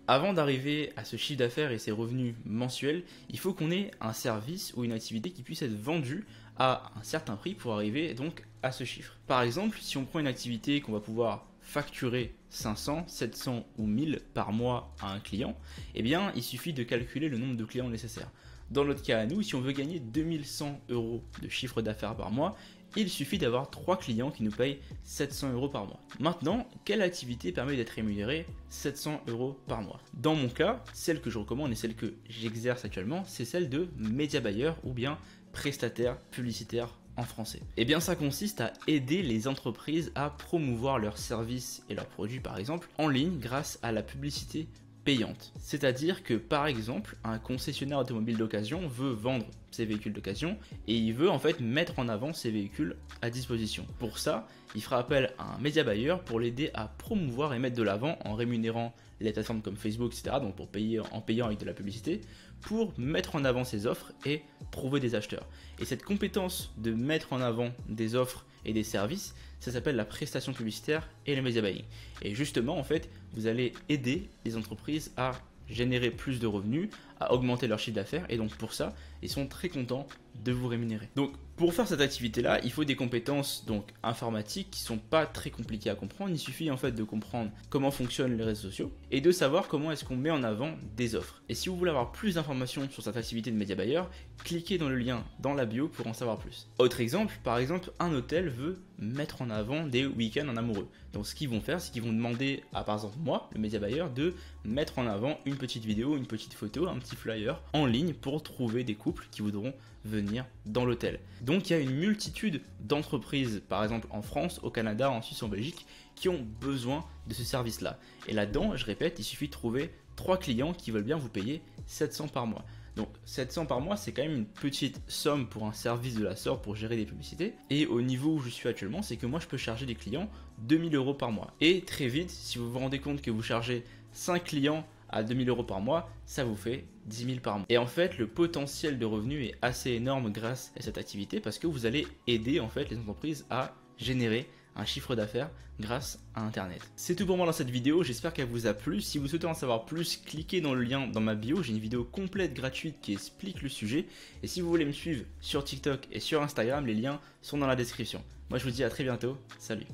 Avant d'arriver à ce chiffre d'affaires et ces revenus mensuels, il faut qu'on ait un service ou une activité qui puisse être vendue à un certain prix pour arriver donc à ce chiffre. Par exemple, si on prend une activité qu'on va pouvoir facturer 500, 700 ou 1000 par mois à un client, eh bien il suffit de calculer le nombre de clients nécessaires. Dans notre cas à nous, si on veut gagner 2100 euros de chiffre d'affaires par mois, il suffit d'avoir 3 clients qui nous payent 700 euros par mois. Maintenant, quelle activité permet d'être rémunérée 700 euros par mois? Dans mon cas, celle que je recommande et celle que j'exerce actuellement, c'est celle de média buyer ou bien prestataire publicitaire en français. Et bien ça consiste à aider les entreprises à promouvoir leurs services et leurs produits par exemple en ligne grâce à la publicité payante. C'est-à-dire que par exemple un concessionnaire automobile d'occasion veut vendre ses véhicules d'occasion et il veut en fait mettre en avant ses véhicules à disposition. Pour ça, il fera appel à un média buyer pour l'aider à promouvoir et mettre de l'avant en rémunérant les plateformes comme Facebook, etc. Donc pour payer en payant avec de la publicité, pour mettre en avant ses offres et trouver des acheteurs. Et cette compétence de mettre en avant des offres et des services, ça s'appelle la prestation publicitaire et le media buying. Et justement, en fait, vous allez aider les entreprises à générer plus de revenus, à augmenter leur chiffre d'affaires et donc pour ça, ils sont très contents de vous rémunérer. Donc pour faire cette activité-là, il faut des compétences donc informatiques qui sont pas très compliquées à comprendre. Il suffit en fait de comprendre comment fonctionnent les réseaux sociaux et de savoir comment est-ce qu'on met en avant des offres. Et si vous voulez avoir plus d'informations sur cette activité de média buyer, cliquez dans le lien dans la bio pour en savoir plus. Autre exemple, par exemple, un hôtel veut mettre en avant des week-ends en amoureux. Donc ce qu'ils vont faire, c'est qu'ils vont demander à par exemple moi, le média buyer, de mettre en avant une petite vidéo, une petite photo, un petit flyer en ligne pour trouver des couples qui voudront venir dans l'hôtel. Donc il y a une multitude d'entreprises, par exemple en France, au Canada, en Suisse, en Belgique, qui ont besoin de ce service-là. Et là-dedans, je répète, il suffit de trouver 3 clients qui veulent bien vous payer 700 par mois. Donc 700 par mois, c'est quand même une petite somme pour un service de la sorte pour gérer des publicités. Et au niveau où je suis actuellement, c'est que moi je peux charger des clients 2000 euros par mois. Et très vite, si vous vous rendez compte que vous chargez 5 clients à 2000 euros par mois, ça vous fait 10 000 par mois. Et en fait, le potentiel de revenus est assez énorme grâce à cette activité parce que vous allez aider en fait les entreprises à générer un chiffre d'affaires grâce à Internet. C'est tout pour moi dans cette vidéo, j'espère qu'elle vous a plu. Si vous souhaitez en savoir plus, cliquez dans le lien dans ma bio, j'ai une vidéo complète gratuite qui explique le sujet. Et si vous voulez me suivre sur TikTok et sur Instagram, les liens sont dans la description. Moi je vous dis à très bientôt, salut.